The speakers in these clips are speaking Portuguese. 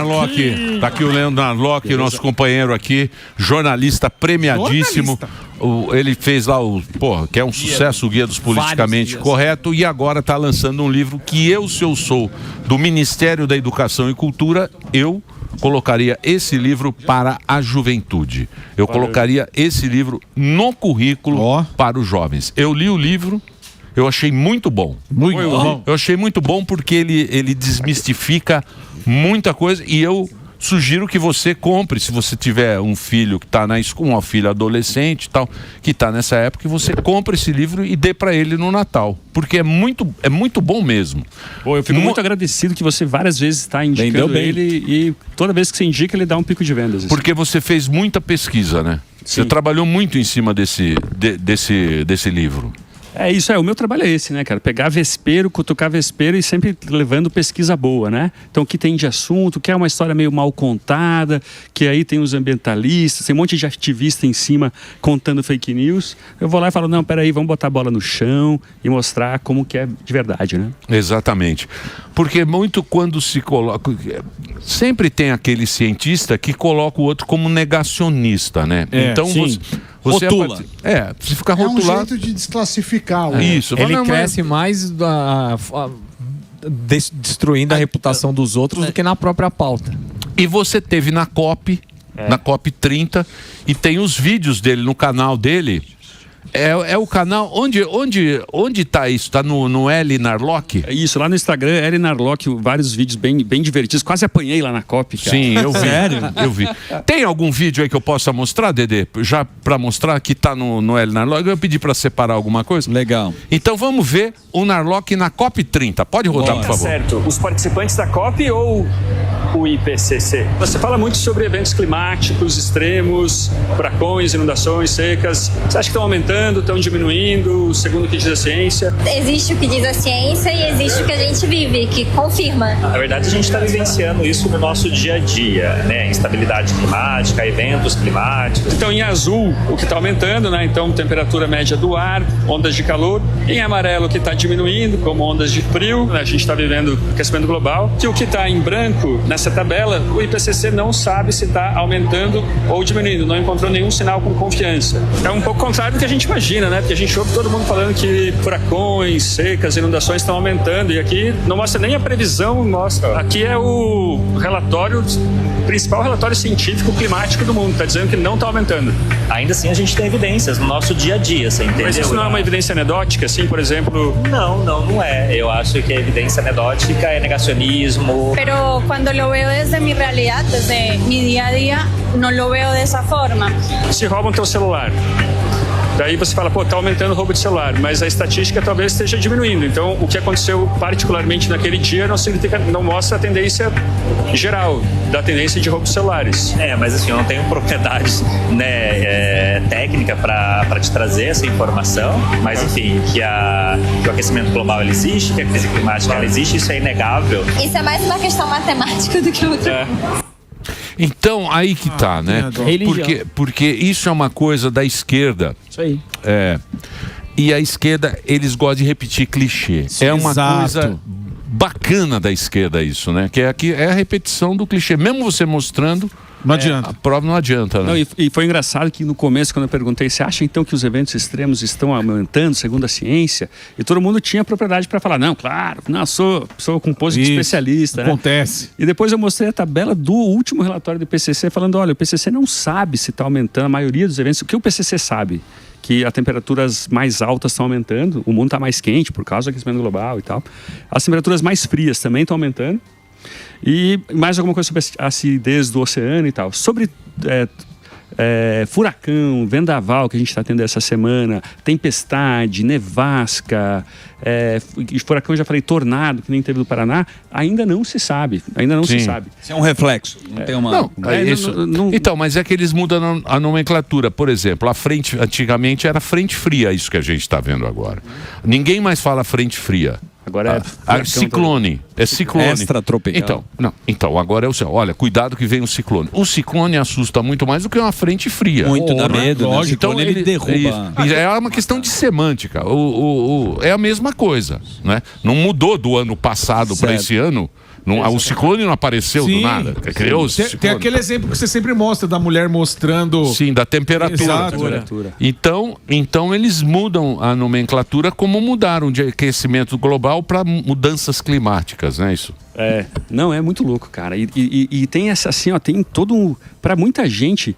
Narlock. Tá aqui o Leandro Narlock, nosso companheiro aqui, jornalista premiadíssimo. Ele fez lá que é um sucesso, o Guia dos Politicamente Correto, e agora está lançando um livro que se eu sou do Ministério da Educação e Cultura, eu colocaria esse livro para a juventude. Eu colocaria esse livro no currículo para os jovens. Eu li o livro, eu achei muito bom. Muito bom. Eu achei muito bom porque ele desmistifica muita coisa e eu sugiro que você compre, se você tiver um filho que está na escola, uma filha adolescente e tal, que está nessa época, que você compre esse livro e dê para ele no Natal. Porque é muito bom mesmo. Eu fico muito agradecido que você várias vezes está indicando ele e toda vez que você indica ele dá um pico de vendas. Assim. Porque você fez muita pesquisa, né? Sim. Você trabalhou muito em cima desse livro. O meu trabalho é esse, né, cara? Pegar vespeiro, cutucar vespeiro e sempre levando pesquisa boa, né? Então, o que tem de assunto, que é uma história meio mal contada, que aí tem os ambientalistas, tem um monte de ativista em cima contando fake news. Eu vou lá e falo, não, peraí, vamos botar a bola no chão e mostrar como que é de verdade, né? Exatamente. Porque muito quando se coloca... Sempre tem aquele cientista que coloca o outro como negacionista, né? Então, você rotula. Você fica rotulado. É um jeito de desclassificar. Isso. Ele cresce mais destruindo a reputação dos outros do que na própria pauta. E você teve na COP, na COP 30, e tem os vídeos dele no canal dele. É o canal... Onde tá isso? Tá no L Narlock? Isso, lá no Instagram, L Narlock, vários vídeos bem divertidos. Quase apanhei lá na COP, cara. Sim, eu vi. Sério? Eu vi. Tem algum vídeo aí que eu possa mostrar, Dedê? Já pra mostrar que tá no L Narlock. Eu pedi pra separar alguma coisa. Legal. Então vamos ver o Narlock na COP 30. Pode rodar, por favor. Certo. Os participantes da COP ou o IPCC? Você fala muito sobre eventos climáticos extremos, furacões, inundações, secas. Você acha que estão aumentando? Estão diminuindo, segundo o que diz a ciência? Existe o que diz a ciência e existe o que a gente vive, que confirma. Na verdade, a gente está vivenciando isso no nosso dia a dia, né? Instabilidade climática, eventos climáticos. Então, em azul, o que está aumentando, né? Então, temperatura média do ar, ondas de calor. Em amarelo, o que está diminuindo, como ondas de frio. A gente está vivendo aquecimento global. E o que está em branco, nessa tabela, o IPCC não sabe se está aumentando ou diminuindo. Não encontrou nenhum sinal com confiança. É um pouco contrário do que a gente imagina, né? Porque a gente ouve todo mundo falando que furacões, secas, inundações estão aumentando e aqui não mostra nem a previsão, mostra. Aqui é o principal relatório científico climático do mundo, está dizendo que não está aumentando. Ainda assim, a gente tem evidências no nosso dia a dia, você entendeu? Mas isso não é uma evidência anedótica, assim, por exemplo? Não é. Eu acho que a evidência anedótica é negacionismo. Pero quando lo veo desde mi realidad, desde mi día a día, no lo veo dessa forma. Se roubam teu celular. Daí você fala, tá aumentando o roubo de celular, mas a estatística talvez esteja diminuindo. Então, o que aconteceu particularmente naquele dia não mostra a tendência geral da tendência de roubo de celulares. Mas assim, eu não tenho propriedade, né, técnica para te trazer essa informação, mas enfim, que o aquecimento global ele existe, que a crise climática ela existe, isso é inegável. Isso é mais uma questão matemática do que outra coisa. Então, aí que tá, né? Porque isso é uma coisa da esquerda. Isso aí. E a esquerda, eles gostam de repetir clichê. É uma coisa bacana da esquerda isso, né? Que é a repetição do clichê. Mesmo você mostrando... Não adianta. A prova não adianta, né? Não, e foi engraçado que no começo, quando eu perguntei, você acha então que os eventos extremos estão aumentando, segundo a ciência? E todo mundo tinha propriedade para falar, não, claro, não, sou composto de especialista. Acontece. Né? E depois eu mostrei a tabela do último relatório do IPCC, falando, olha, o IPCC não sabe se está aumentando a maioria dos eventos. O que o IPCC sabe? Que as temperaturas mais altas estão aumentando, o mundo está mais quente por causa do aquecimento global e tal. As temperaturas mais frias também estão aumentando. E mais alguma coisa sobre a acidez do oceano e tal. Sobre furacão, vendaval que a gente está tendo essa semana, tempestade, nevasca, furacão, eu já falei, tornado, que nem teve no Paraná, ainda não se sabe. Se sabe. Isso é um reflexo. Não tem uma... Então, mas é que eles mudam a nomenclatura. Por exemplo, a frente, antigamente era frente fria, isso que a gente está vendo agora. Ninguém mais fala frente fria. Agora ciclone. É ciclone. Extratropical. Então, agora é o céu. Olha, cuidado que vem o ciclone. O ciclone assusta muito mais do que uma frente fria. Muito dá medo, né? Então ele derruba. É uma questão de semântica. É a mesma coisa, né? Não mudou do ano passado para esse ano. O ciclone não apareceu do nada. Criou-se. Tem aquele exemplo que você sempre mostra da mulher mostrando. Sim, da temperatura. Então eles mudam a nomenclatura como mudaram de aquecimento global para mudanças climáticas, né? Isso. Não, é muito louco, cara. E tem essa assim, ó, tem todo um. Para muita gente,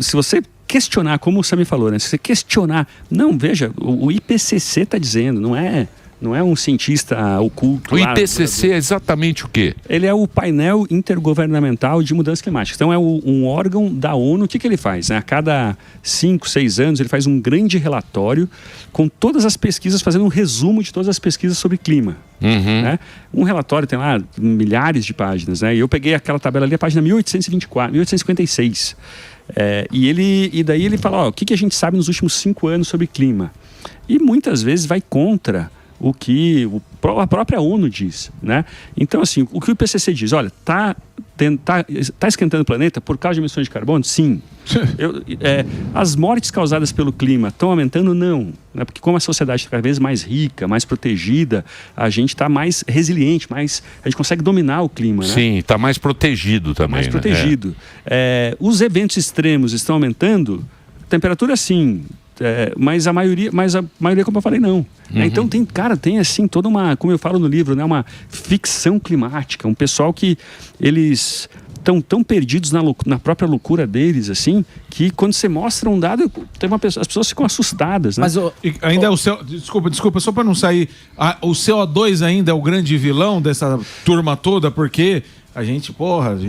se você questionar, como o Sami falou, né? Se você questionar, não, veja, o IPCC está dizendo, não é um cientista oculto. O IPCC é exatamente o quê? Ele é o painel intergovernamental de mudanças climáticas. Então é um órgão da ONU. O que ele faz? A cada 5, 6 anos ele faz um grande relatório com todas as pesquisas, fazendo um resumo de todas as pesquisas sobre clima. Né? Um relatório tem lá milhares de páginas, né? E eu peguei aquela tabela ali, a página 1856. E daí ele fala, o que a gente sabe nos últimos 5 anos sobre clima? E muitas vezes vai contra o que a própria ONU diz, né? Então, assim, o que o IPCC diz? Olha, tá esquentando o planeta por causa de emissões de carbono? Sim. As mortes causadas pelo clima estão aumentando? Não. Né? Porque como a sociedade está cada vez mais rica, mais protegida, a gente está mais resiliente, a gente consegue dominar o clima, né? Sim, está mais protegido também. Mais protegido. Os eventos extremos estão aumentando? Temperatura, sim. Mas a maioria, como eu falei, não. Então tem assim toda uma, como eu falo no livro, né, uma ficção climática, um pessoal que eles estão tão perdidos na própria loucura deles, assim, que quando você mostra um dado, as pessoas ficam assustadas, né? Mas ainda é o desculpa, só para não sair, o CO2 ainda é o grande vilão dessa turma toda, porque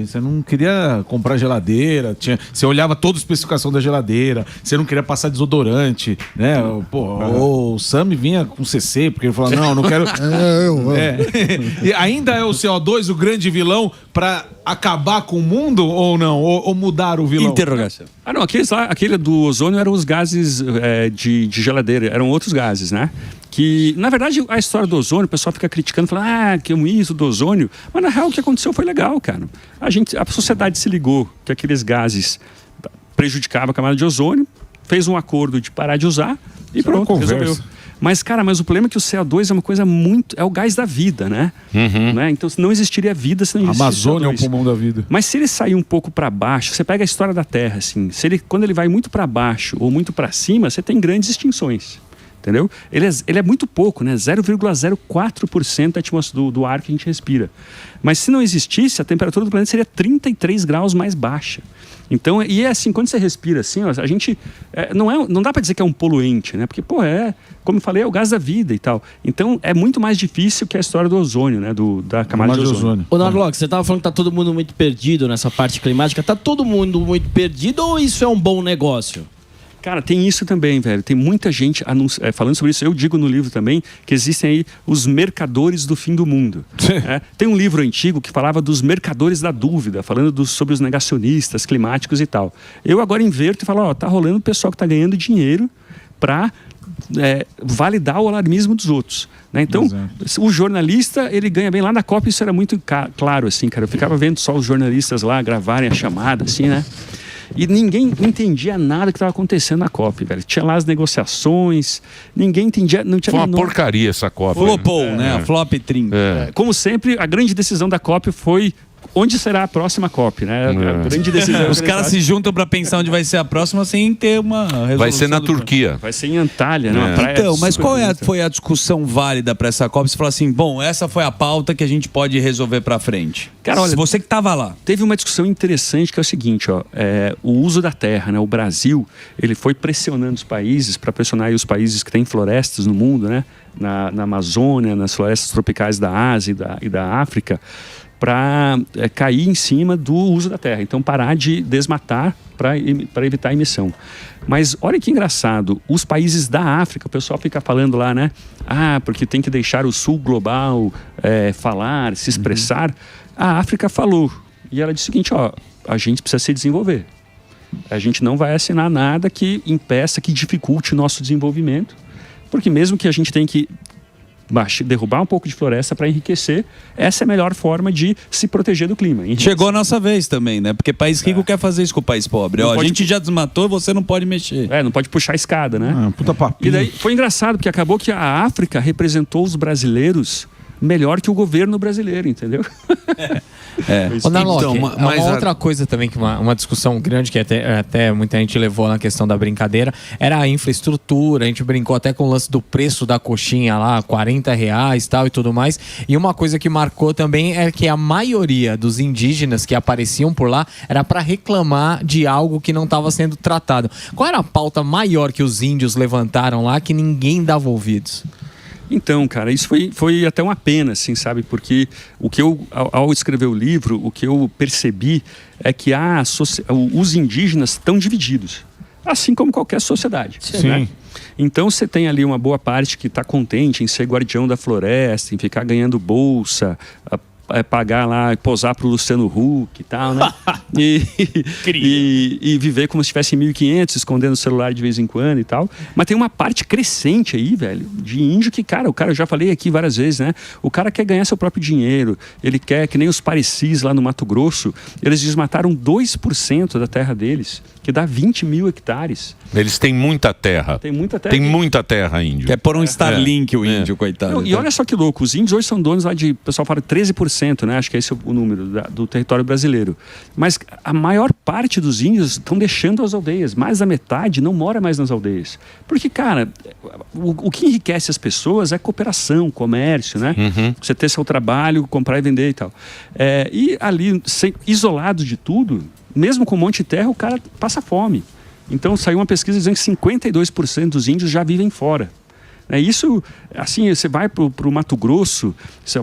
você não queria comprar geladeira, você olhava toda a especificação da geladeira, você não queria passar desodorante, né? O Sami vinha com CC, porque ele falava, não quero... E ainda é o CO2 o grande vilão para acabar com o mundo ou não? Ou mudar o vilão? Interrogação. Não, aquele do ozônio eram os gases de geladeira, eram outros gases, né? Que, na verdade, a história do ozônio, o pessoal fica criticando, falando, que é um isso do ozônio. Mas, na real, o que aconteceu foi legal, cara. A sociedade se ligou que aqueles gases prejudicavam a camada de ozônio, fez um acordo de parar de usar e pronto, resolveu. Mas, cara, o problema é que o CO2 é uma coisa muito... É o gás da vida, né? Né? Então, não existiria vida se não existisse Amazônia CO2. É o pulmão da vida. Mas se ele sair um pouco para baixo, você pega a história da Terra, assim, quando ele vai muito para baixo ou muito para cima, você tem grandes extinções. Entendeu? Ele é muito pouco, né? 0,04% da atmosfera do ar que a gente respira. Mas se não existisse, a temperatura do planeta seria 33 graus mais baixa. Então, e é assim, quando você respira assim, ó, a gente... não dá para dizer que é um poluente, né? Porque, como eu falei, é o gás da vida e tal. Então, é muito mais difícil que a história do ozônio, né? Da camada de ozônio. Ô, Narlock, você estava falando que tá todo mundo muito perdido nessa parte climática. Tá todo mundo muito perdido ou isso é um bom negócio? Cara, tem isso também, velho. Tem muita gente falando sobre isso. Eu digo no livro também que existem aí os mercadores do fim do mundo. Tem um livro antigo que falava dos mercadores da dúvida, falando sobre os negacionistas climáticos e tal. Eu agora inverto e falo, tá rolando o pessoal que tá ganhando dinheiro para validar o alarmismo dos outros. Né? Então, o jornalista, ele ganha bem. Lá na COP isso era muito claro, assim, cara. Eu ficava vendo só os jornalistas lá gravarem a chamada, assim, né? E ninguém entendia nada que estava acontecendo na COP, velho. Tinha lá as negociações, ninguém entendia... Não tinha Foi uma porcaria essa COP. Flopou, né? Flop 30. Como sempre, a grande decisão da COP foi... Onde será a próxima COP, né? A grande decisão. Os caras se juntam para pensar onde vai ser a próxima sem ter uma resolução. Vai ser na Turquia. Vai ser em Antália, né? Uma praia então, mas qual foi a discussão válida para essa COP? Você falou assim, essa foi a pauta que a gente pode resolver para frente. Cara, olha, você que estava lá. Teve uma discussão interessante que é o seguinte, o uso da terra, né? O Brasil, ele foi pressionando os países, para pressionar aí os países que têm florestas no mundo, né? Na Amazônia, nas florestas tropicais da Ásia e da África, para cair em cima do uso da terra. Então, parar de desmatar para evitar a emissão. Mas olha que engraçado, os países da África, o pessoal fica falando lá, né? Porque tem que deixar o sul global falar, se expressar. A África falou. E ela disse o seguinte, a gente precisa se desenvolver. A gente não vai assinar nada que impeça, que dificulte o nosso desenvolvimento. Porque mesmo que a gente tenha que derrubar um pouco de floresta para enriquecer, essa é a melhor forma de se proteger do clima. Chegou a nossa vez também, né? Porque país rico quer fazer isso com o país pobre. A gente já desmatou, você não pode mexer. Não pode puxar a escada, né? Puta papinho. E daí foi engraçado, porque acabou que a África representou os brasileiros melhor que o governo brasileiro, entendeu? Ô, Narlock, uma outra coisa também, que uma discussão grande que até muita gente levou na questão da brincadeira, era a infraestrutura. A gente brincou até com o lance do preço da coxinha lá, R$40 tal e tudo mais. E uma coisa que marcou também é que a maioria dos indígenas que apareciam por lá era para reclamar de algo que não estava sendo tratado. Qual era a pauta maior que os índios levantaram lá que ninguém dava ouvidos? Então, cara, isso foi até uma pena, assim, sabe? Porque ao escrever o livro, o que eu percebi é que os indígenas estão divididos, assim como qualquer sociedade. Sim. Né? Então você tem ali uma boa parte que está contente em ser guardião da floresta, em ficar ganhando bolsa, pagar lá, posar pro Luciano Huck e tal, né? e viver como se estivesse em 1500, escondendo o celular de vez em quando e tal. Mas tem uma parte crescente aí, velho, de índio que, cara, eu já falei aqui várias vezes, né? O cara quer ganhar seu próprio dinheiro, ele quer, que nem os parecis lá no Mato Grosso, eles desmataram 2% da terra deles, que dá 20 mil hectares. Eles têm muita terra. Tem muita terra. Tem muita terra, índio. Quer pôr um Starlink o índio, coitado. Não, e olha só que louco, os índios hoje são donos lá de, o pessoal fala 13%, né? Acho que esse é o número do território brasileiro. Mas a maior parte dos índios estão deixando as aldeias. Mais da metade não mora mais nas aldeias. Porque, cara, o que enriquece as pessoas é cooperação, comércio, né? Você ter seu trabalho, comprar e vender e tal. E ali, isolado de tudo, mesmo com um monte de terra, o cara passa fome. Então saiu uma pesquisa dizendo que 52% dos índios já vivem fora. Isso, assim, você vai para o Mato Grosso,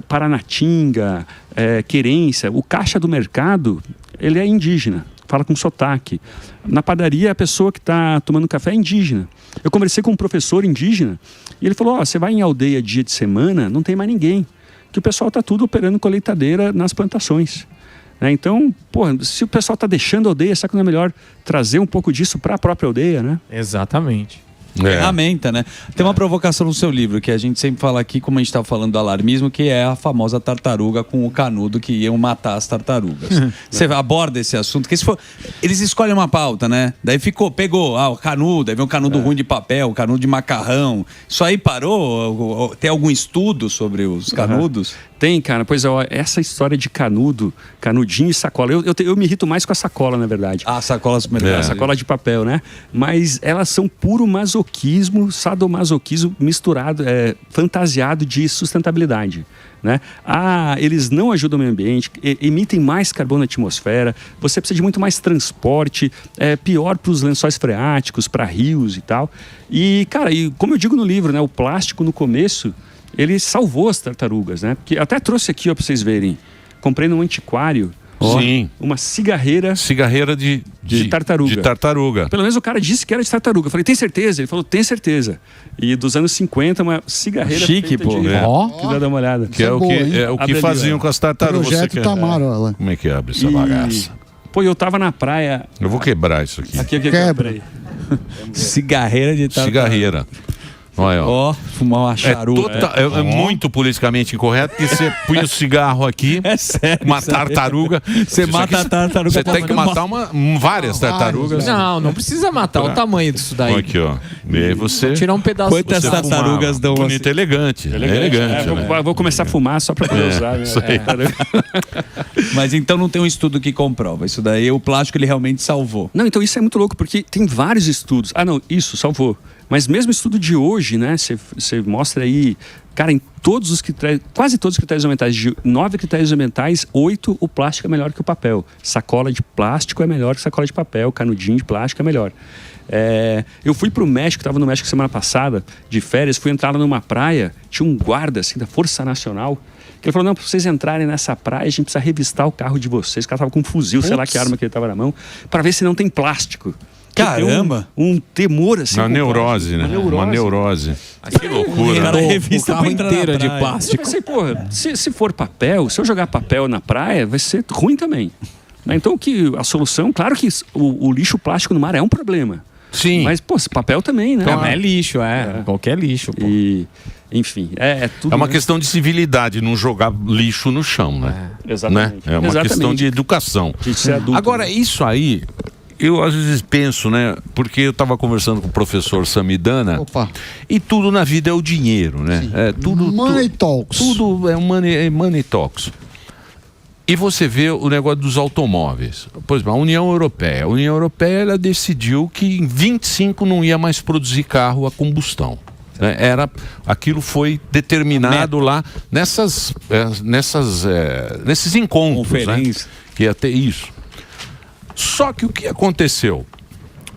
Paranatinga, Querência, o caixa do mercado, ele é indígena, fala com sotaque. Na padaria, a pessoa que está tomando café é indígena. Eu conversei com um professor indígena e ele falou, você vai em aldeia dia de semana, não tem mais ninguém, que o pessoal está tudo operando colheitadeira nas plantações. Então, se o pessoal está deixando a aldeia, será que não é melhor trazer um pouco disso para a própria aldeia, né? Exatamente. Ferramenta, né? Tem uma provocação no seu livro, que a gente sempre fala aqui, como a gente estava falando do alarmismo, que é a famosa tartaruga com o canudo que iam matar as tartarugas. Você aborda esse assunto, que eles escolhem uma pauta, né? Daí pegou o canudo, aí vem um canudo ruim de papel, canudo de macarrão. Isso aí parou? Tem algum estudo sobre os canudos? Tem, cara. Pois essa história de canudinho e sacola. Eu me irrito mais com a sacola, na verdade. Sacolas sacola de papel, né? Mas elas são puro masoquismo, sadomasoquismo misturado, fantasiado de sustentabilidade. Né? Eles não ajudam o meio ambiente, emitem mais carbono na atmosfera, você precisa de muito mais transporte, é pior para os lençóis freáticos, para rios e tal. E, cara, como eu digo no livro, né, o plástico no começo, ele salvou as tartarugas, né? Porque até trouxe aqui, ó, para vocês verem. Comprei num antiquário. Sim. Uma cigarreira de tartaruga. De tartaruga. Pelo menos o cara disse que era de tartaruga. Eu falei, tem certeza? Ele falou, tem certeza. E dos anos 50, uma cigarreira chique, pô. Que dá uma olhada. Que é o que faziam com as tartarugas. Projeto Tamaro, ela. Como é que abre essa bagaça? Eu tava na praia. Eu vou quebrar isso aqui. Aqui. Quebra. Cigarreira de tartaruga. Cigarreira. Olha, fumar uma charuta. É muito politicamente incorreto, porque você põe o cigarro aqui, uma tartaruga. Você mata a tartaruga. Você tem que matar várias tartarugas. Não precisa matar. O tamanho disso daí. Aqui, ó. E aí você tirar um pedaço. Quantas tartarugas dão bonito, elegante. Elegante. Vou começar a fumar só para poder usar. Né? Mas então não tem um estudo que comprova. Isso daí, o plástico ele realmente salvou. Não, então isso é muito louco, porque tem vários estudos. Isso salvou. Mas mesmo estudo de hoje, né? Você mostra aí, cara, em todos os critérios, quase todos os critérios ambientais, de 9 critérios ambientais, 8 o plástico é melhor que o papel. Sacola de plástico é melhor que sacola de papel, canudinho de plástico é melhor. Eu fui pro México, estava no México semana passada, de férias, fui entrar lá numa praia, tinha um guarda assim da Força Nacional, que ele falou, não, para vocês entrarem nessa praia, a gente precisa revistar o carro de vocês. O cara tava com um fuzil, sei lá que arma que ele tava na mão, para ver se não tem plástico. Caramba! Um temor assim. Uma neurose, né? Uma neurose. Que loucura. Cara, revista o carro inteiro de plástico. Eu pensei, porra, se for papel, se eu jogar papel na praia, vai ser ruim também. Então, a solução, claro que o lixo plástico no mar é um problema. Sim. Mas, papel também, né? Não é lixo, qualquer lixo, pô. Enfim, tudo. É uma questão de civilidade, não jogar lixo no chão, né? Exatamente. É uma questão de educação. De ser adulto. Agora, isso aí. eu às vezes penso, né? Porque eu estava conversando com o professor Samidana. E tudo na vida é o dinheiro, né? Money talks. Tudo é money talks. E você vê o negócio dos automóveis. Por exemplo, a União Europeia. A União Europeia ela decidiu que em 25 não ia mais produzir carro a combustão. Né? Aquilo foi determinado lá nesses encontros, né? Que ia ter isso. Só que o que aconteceu?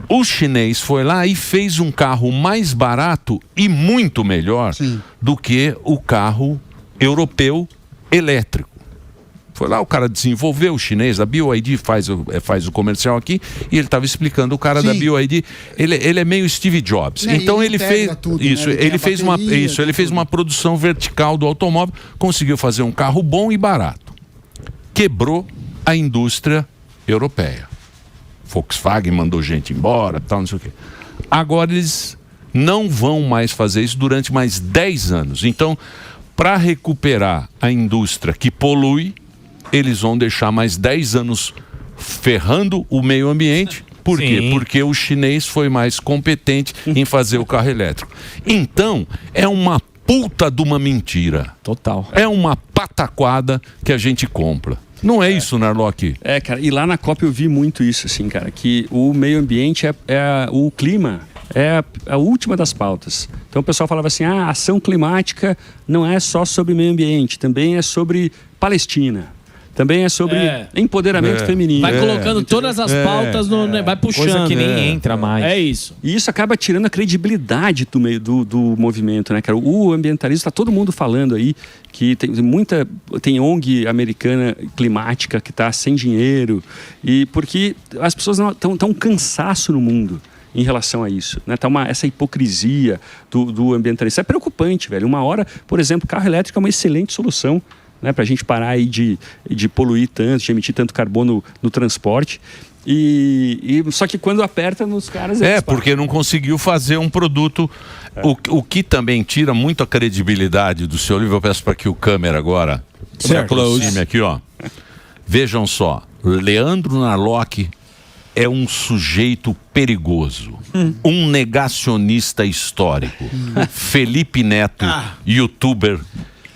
O chinês foi lá e fez um carro mais barato e muito melhor do que o carro europeu elétrico. Foi lá, o cara desenvolveu, o chinês, a BYD faz o comercial aqui, e ele estava explicando, o cara da BYD, ele é meio Steve Jobs. Então ele fez tudo, isso, né? Ele fez uma produção vertical do automóvel, conseguiu fazer um carro bom e barato. Quebrou a indústria europeia. Volkswagen mandou gente embora, tal, não sei o quê. Agora eles não vão mais fazer isso durante mais 10 anos. Então, para recuperar a indústria que polui, eles vão deixar mais 10 anos ferrando o meio ambiente. Por quê? Porque o chinês foi mais competente em fazer o carro elétrico. Então, é uma puta de uma mentira. Total. É uma pataquada que a gente compra. Não é isso, Narlock? Cara, e lá na COP eu vi muito isso, assim, cara, que o meio ambiente o clima é a última das pautas. Então o pessoal falava assim, a ação climática não é só sobre meio ambiente, também é sobre Palestina. Também é sobre empoderamento feminino. Vai colocando todas as pautas, vai puxando. Coisa que nem entra mais. É isso. E isso acaba tirando a credibilidade do meio do movimento, né, cara? O ambientalismo, está todo mundo falando aí que tem ONG americana climática que está sem dinheiro, e porque as pessoas estão um cansaço no mundo em relação a isso, né? Tá essa hipocrisia do ambientalista. É preocupante, velho. Uma hora, por exemplo, carro elétrico é uma excelente solução, né, para a gente parar aí de poluir tanto, de emitir tanto carbono no transporte. Só que quando aperta nos caras... porque não conseguiu fazer um produto... O que também tira muito a credibilidade do seu livro. Eu peço para que o câmera agora se aproxime aqui, ó. Vejam só, Leandro Narlock é um sujeito perigoso, um negacionista histórico. Felipe Neto, youtuber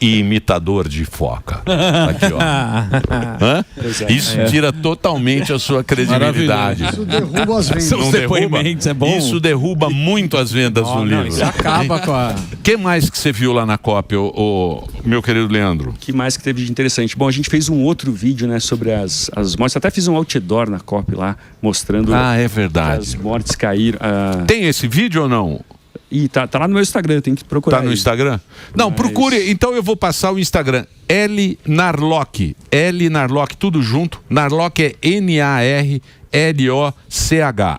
e imitador de foca. Aqui, ó. Isso tira totalmente a sua credibilidade. Isso derruba as vendas. Não derruba, é bom. Isso derruba muito as vendas do livro. Isso acaba com a... O que mais que você viu lá na COP, meu querido Leandro? O que mais que teve de interessante? Bom, a gente fez um outro vídeo, né, sobre as mortes. Até fiz um outdoor na COP lá, mostrando é verdade. Que as mortes caíram. Tem esse vídeo ou não? E tá lá no meu Instagram, tem que procurar. Tá no Instagram? Não, procure. Então eu vou passar o Instagram. L Narlock, tudo junto. Narlock é Narloch.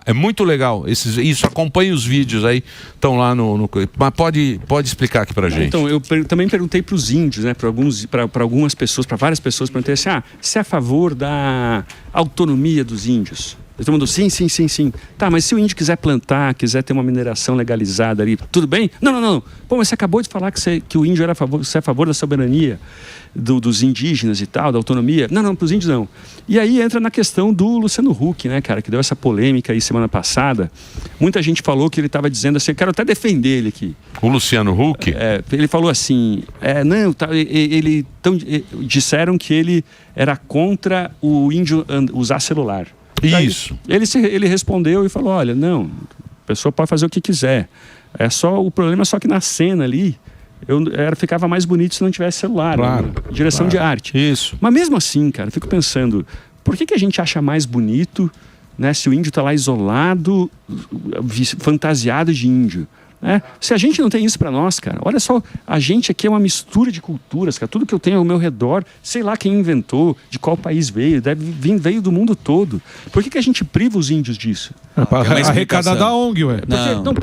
É muito legal. Isso, acompanhe os vídeos aí. Estão lá no. Mas pode explicar aqui pra gente. Então, eu também perguntei para os índios, né? Para algumas pessoas, para várias pessoas, perguntei assim: você é a favor da autonomia dos índios? Todo mundo, sim. Tá, mas se o índio quiser plantar, quiser ter uma mineração legalizada ali, tudo bem? Não. Pô, mas você acabou de falar que o índio você é a favor da soberania dos indígenas e tal, da autonomia. Não, para os índios não. E aí entra na questão do Luciano Huck, né, cara, que deu essa polêmica aí semana passada. Muita gente falou que ele estava dizendo assim, eu quero até defender ele aqui. O Luciano Huck? Ele falou assim, disseram que ele era contra o índio usar celular. Isso. Ele respondeu e falou, olha, não, a pessoa pode fazer o que quiser. O problema é só que na cena ali, ficava mais bonito se não tivesse celular. Claro, né? Direção de arte. Isso. Mas mesmo assim, cara, eu fico pensando, por que a gente acha mais bonito, né, se o índio está lá isolado, fantasiado de índio? Se a gente não tem isso pra nós, cara, olha só, a gente aqui é uma mistura de culturas, cara, tudo que eu tenho ao meu redor, sei lá quem inventou, de qual país veio, veio do mundo todo. Por que a gente priva os índios disso? Para arrecadar da ONG, ué.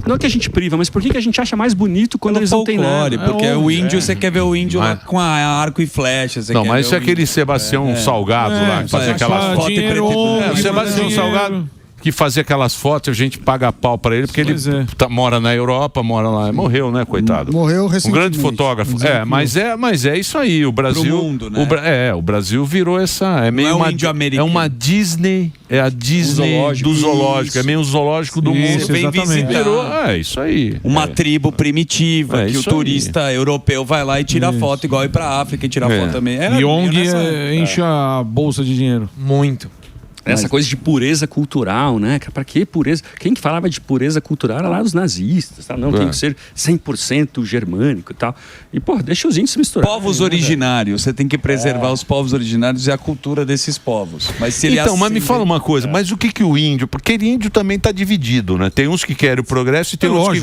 Não é que a gente priva, mas por que a gente acha mais bonito quando eles não têm nada? Porque o índio, você quer ver o índio lá com arco e flecha. Não, mas isso é aquele Sebastião Salgado lá, que fazia aquela foto. O Sebastião Salgado. que fazia aquelas fotos, a gente paga pau pra ele, porque ele mora na Europa, mora lá, morreu, né, coitado? Morreu recentemente. Um grande fotógrafo. Mas é isso aí, o Brasil... Pro mundo, né? O Brasil virou essa... É meio índio-americano. É uma Disney, é a Disney do zoológico, é meio um zoológico do mundo. Você vem visitar. É isso aí. Uma tribo primitiva, que o turista europeu vai lá e tira foto, igual ir pra África e tirar foto também. E ONG enche a bolsa de dinheiro. Muito. Essa coisa de pureza cultural, né? Pra que pureza? Quem que falava de pureza cultural era lá os nazistas, tá? Não, tem que ser 100% germânico e tal. E, pô, deixa os índios se misturar. Povos originários, você tem que preservar os povos originários e a cultura desses povos. Mas se ele mas me fala uma coisa, mas o que o índio... Porque o índio também tá dividido, né? Tem uns que querem o progresso e tem outros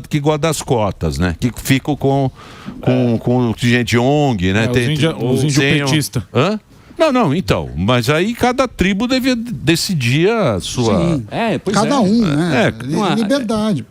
que gostam das cotas, né? Que ficam com gente ONG, né? Os índios petistas. Hã? Não, então. Mas aí cada tribo devia decidir a sua... Sim. Cada um, né? Liberdade.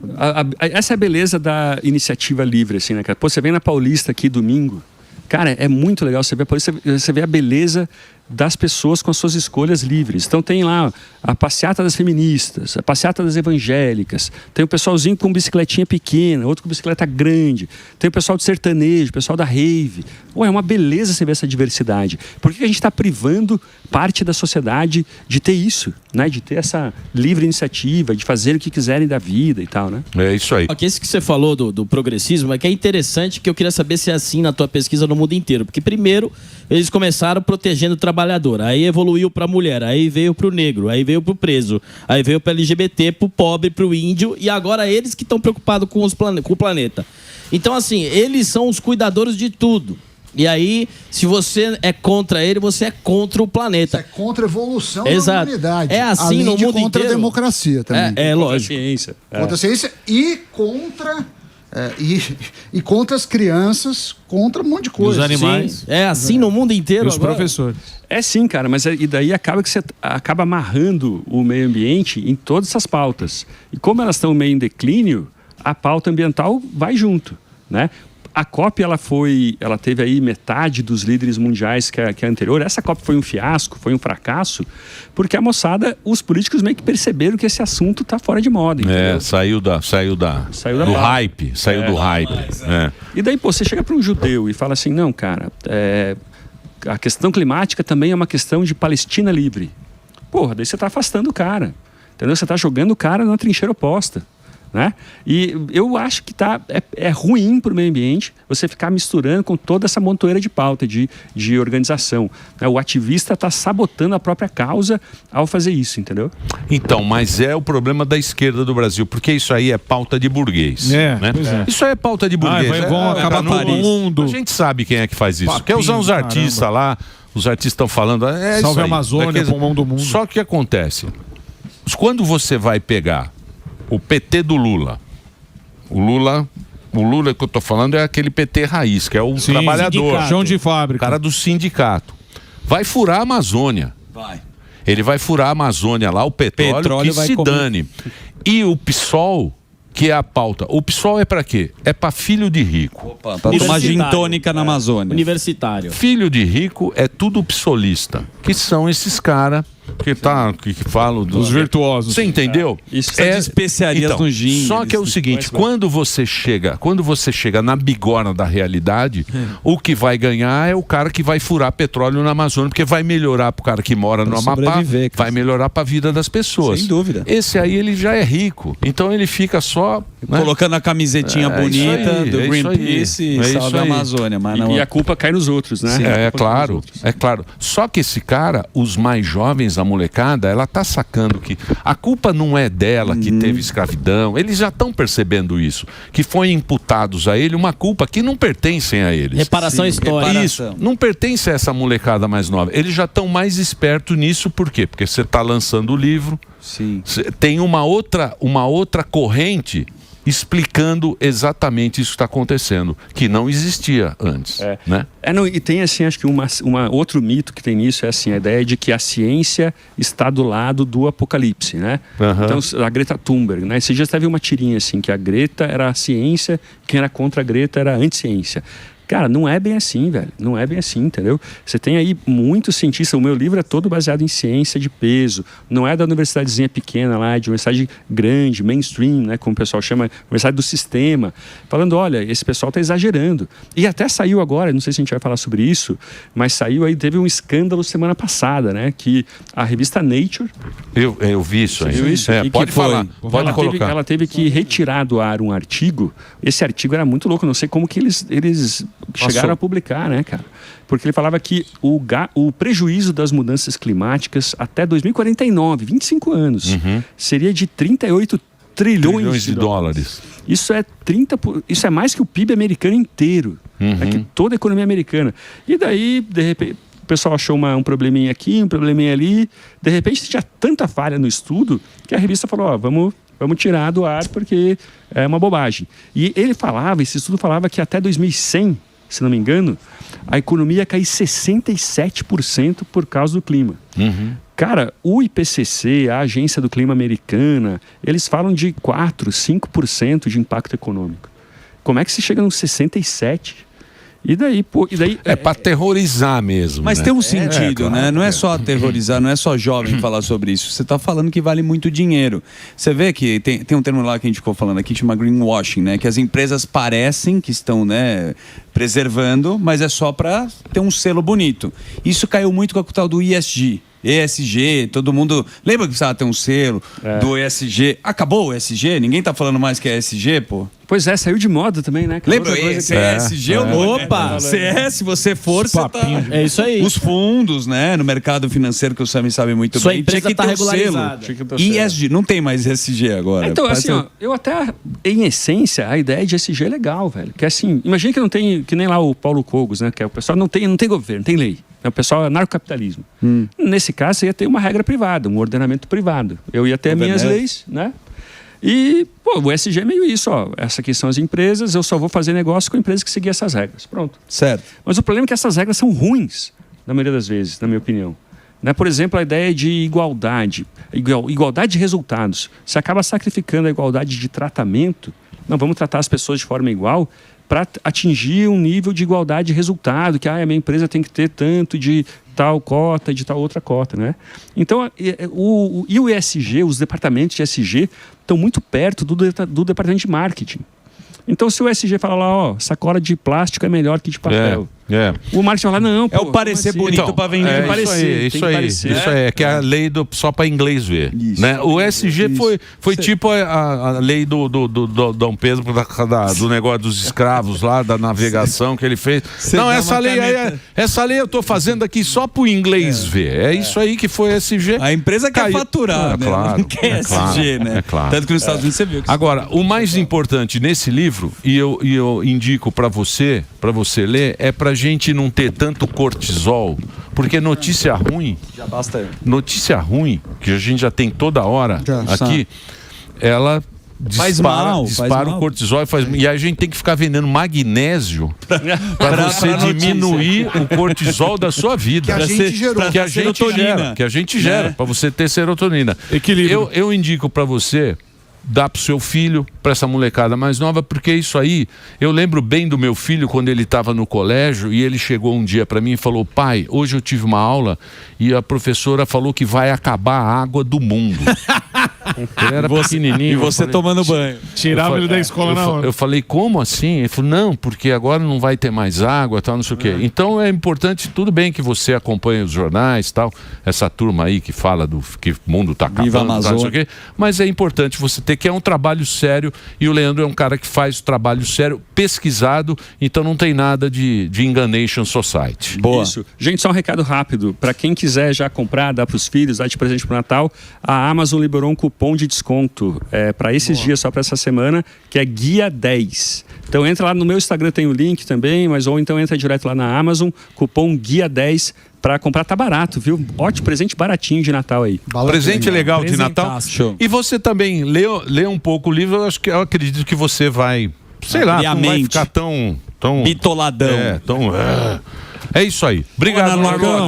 Essa é a beleza da iniciativa livre, assim, né, cara? Pô, você vem na Paulista aqui domingo, cara, é muito legal você ver a Paulista, você vê a beleza das pessoas com as suas escolhas livres. Então tem lá a passeata das feministas, a passeata das evangélicas, tem o pessoalzinho com bicicletinha pequena, outro com bicicleta grande, tem o pessoal do sertanejo, o pessoal da rave. É uma beleza você ver essa diversidade. Por que a gente está privando parte da sociedade de ter isso, né? De ter essa livre iniciativa, de fazer o que quiserem da vida e tal, né? É isso aí. Esse que você falou do progressismo é que é interessante, que eu queria saber se é assim na tua pesquisa no mundo inteiro. Porque primeiro eles começaram protegendo o trabalhador, aí evoluiu para a mulher, aí veio para o negro, aí veio para o preso, aí veio para o LGBT, para o pobre, para o índio, e agora eles que estão preocupados com o planeta. Então, assim, eles são os cuidadores de tudo. E aí, se você é contra ele, você é contra o planeta. Você é contra a evolução da humanidade. É assim além no de mundo contra inteiro. A democracia também. Lógico. Contra a ciência e contra... E contra as crianças, contra um monte de coisa. Os animais. Sim. É assim no mundo inteiro. E os professores. É sim, cara, mas e daí acaba que você acaba amarrando o meio ambiente em todas essas pautas. E como elas estão meio em declínio, a pauta ambiental vai junto, né? A COP, ela teve aí metade dos líderes mundiais que a anterior. Essa COP foi um fiasco, foi um fracasso, porque a moçada, os políticos meio que perceberam que esse assunto está fora de moda. Entendeu? Saiu do hype. Saiu do hype. E daí, você chega para um judeu e fala assim, não, cara, a questão climática também é uma questão de Palestina livre. Porra, daí você está afastando o cara, entendeu? Você está jogando o cara na trincheira oposta. Né? E eu acho que é ruim para o meio ambiente você ficar misturando com toda essa montoeira de pauta de organização. O ativista está sabotando a própria causa ao fazer isso, entendeu? Então, mas é o problema da esquerda do Brasil, porque isso aí é pauta de burguês. Né? Isso aí é pauta de burguês. Vão acabar todo mundo. A gente sabe quem é que faz isso. Quer usar os artistas lá, os artistas estão falando... Salve a Amazônia, pulmão do mundo. Só que o que acontece? Quando você vai pegar o PT do Lula. O Lula que eu tô falando é aquele PT raiz, que é o trabalhador. Chão de fábrica. O cara do sindicato. Vai furar a Amazônia. Ele vai furar a Amazônia lá, o petróleo que se dane. E o PSOL, que é a pauta. O PSOL é pra quê? É pra filho de rico. Pra tomar gin tônica na Amazônia. Universitário. Filho de rico é tudo psolista, que são esses caras que falam dos virtuosos. Você entendeu? Isso de especiarias no gin. Só que é o seguinte, quando você chega na bigorna da realidade, o que vai ganhar é o cara que vai furar petróleo na Amazônia, porque vai melhorar pro cara que mora no Amapá, vai melhorar pra vida das pessoas. Sem dúvida. Esse aí ele já é rico, então ele fica só colocando a camisetinha bonita do Greenpeace e salve a Amazônia. Mas e a culpa cai nos outros, né? Sim, é claro. Só que esse cara, os mais jovens, a molecada, ela tá sacando que a culpa não é dela que teve escravidão. Eles já estão percebendo isso, que foi imputados a ele uma culpa que não pertencem a eles. Reparação histórica. Isso, não pertence a essa molecada mais nova. Eles já estão mais espertos nisso, por quê? Porque você está lançando o livro, tem uma outra corrente explicando exatamente isso que está acontecendo, que não existia antes. Né? E tem assim, acho que outro mito que tem nisso é assim, a ideia de que a ciência está do lado do apocalipse, né? Então, a Greta Thunberg, né? Esse dia teve uma tirinha assim, que a Greta era a ciência, quem era contra a Greta era a anticiência. Cara, não é bem assim, velho. Não é bem assim, entendeu? Você tem aí muitos cientistas. O meu livro é todo baseado em ciência de peso. Não é da universidadezinha pequena lá, de universidade grande, mainstream, né? Como o pessoal chama, universidade do sistema. Falando, olha, esse pessoal tá exagerando. E até saiu agora, não sei se a gente vai falar sobre isso, mas saiu aí, teve um escândalo semana passada, né? Que a revista Nature... Eu vi isso aí. Viu isso? Pode falar, pode colocar. Ela teve que retirar do ar um artigo. Esse artigo era muito louco, não sei como que eles chegaram a publicar, né, cara? Porque ele falava que o prejuízo das mudanças climáticas até 2049, 25 anos, seria de 38 trilhões de dólares. Isso é mais que o PIB americano inteiro. É que toda a economia americana. E daí, de repente, o pessoal achou um probleminha aqui, um probleminha ali. De repente, tinha tanta falha no estudo que a revista falou, ó, vamos tirar do ar porque é uma bobagem. E esse estudo falava que até 2100, se não me engano, a economia ia cair 67% por causa do clima. Cara, o IPCC, a Agência do Clima Americana, eles falam de 4%, 5% de impacto econômico. Como é que se chega nos 67%? E daí, é para aterrorizar mesmo. Mas né? tem um sentido, claro, né? Não é só aterrorizar, não é só jovem falar sobre isso. Você está falando que vale muito dinheiro. Você vê que tem um termo lá que a gente ficou falando aqui que chama greenwashing, né? Que as empresas parecem que estão, né, preservando, mas é só para ter um selo bonito. Isso caiu muito com a tal do ESG, todo mundo... Lembra que precisava ter um selo do ESG? Acabou o ESG? Ninguém tá falando mais que é ESG, pô? Pois é, saiu de moda também, né? Lembra? ESG, opa! CS, se você for, você tá... É isso aí. Os fundos, né? No mercado financeiro, que o Sami sabe muito Sua bem. empresa tinha que tá ter regularizada. Um selo. ESG, não tem mais ESG agora. Então, assim, ó, eu até, em essência, a ideia de ESG é legal, velho. Que assim, imagina que não tem, que nem lá o Paulo Cogos, né? Que é o pessoal não tem governo, não tem lei. O pessoal é narcocapitalismo. Nesse caso, você ia ter uma regra privada, um ordenamento privado. Eu ia ter minhas leis, né? E, pô, o ESG é meio isso, ó. Essas aqui são as empresas, eu só vou fazer negócio com empresas que seguem essas regras. Pronto. Certo. Mas o problema é que essas regras são ruins, na maioria das vezes, na minha opinião. Né? Por exemplo, a ideia de igualdade de resultados. Você acaba sacrificando a igualdade de tratamento. Não, vamos tratar as pessoas de forma igual para atingir um nível de igualdade de resultado, que a minha empresa tem que ter tanto de tal cota, de tal outra cota, né? Então, o ESG, os departamentos de ESG estão muito perto do departamento de marketing. Então, se o ESG fala lá, ó, sacola de plástico é melhor que de papel. O marketing fala, não, pô, é o parecer assim? bonito Então, para vender. Isso aí, que é a lei só para inglês ver. Isso, né? O ESG foi tipo a lei do Dom Pedro do negócio dos escravos lá, da navegação que ele fez. Não, essa lei eu tô fazendo aqui só para o inglês ver. É isso aí que foi ESG. A empresa quer faturar, né? Claro, Não quer ESG, né? Claro. Tanto que nos Estados Unidos você viu. Agora, o mais importante nesse livro, e eu indico para você ler, é pra gente não ter tanto cortisol, porque notícia ruim, já basta. Notícia ruim, que a gente já tem toda hora aqui, ela dispara o cortisol e a gente tem que ficar vendendo magnésio para você diminuir o cortisol da sua vida. Que a gente gerou. Que a gente gera, para você ter serotonina. Equilíbrio. Eu indico para você dá pro seu filho, para essa molecada mais nova, porque isso aí, eu lembro bem do meu filho quando ele estava no colégio e ele chegou um dia para mim e falou: pai, hoje eu tive uma aula e a professora falou que vai acabar a água do mundo. Ele era pequenininho. E você tomando banho. Tirava ele da escola na hora. Eu falei, como assim? Ele falou, não, porque agora não vai ter mais água, tal, não sei o quê. Então é importante, tudo bem que você acompanhe os jornais, tal, essa turma aí que fala do que o mundo tá acabando, tal, não sei o quê, mas é importante você ter que é um trabalho sério e o Leandro é um cara que faz o trabalho sério, pesquisado, então não tem nada de Enganation Society. Boa. Isso. Gente, só um recado rápido, para quem quiser já comprar, dar para os filhos, dar de presente pro Natal, a Amazon liberou um cupom de desconto para esses dias, só para essa semana, que é Guia 10. Então entra lá no meu Instagram, tem o link também, mas ou então entra direto lá na Amazon, cupom Guia 10 para comprar, tá barato, viu? Ótimo presente baratinho de Natal aí. Presente legal de Natal. Show. E você também lê um pouco o livro, eu acredito que você vai, sei lá, não vai ficar tão bitoladão. É isso aí. Obrigado, Marlon.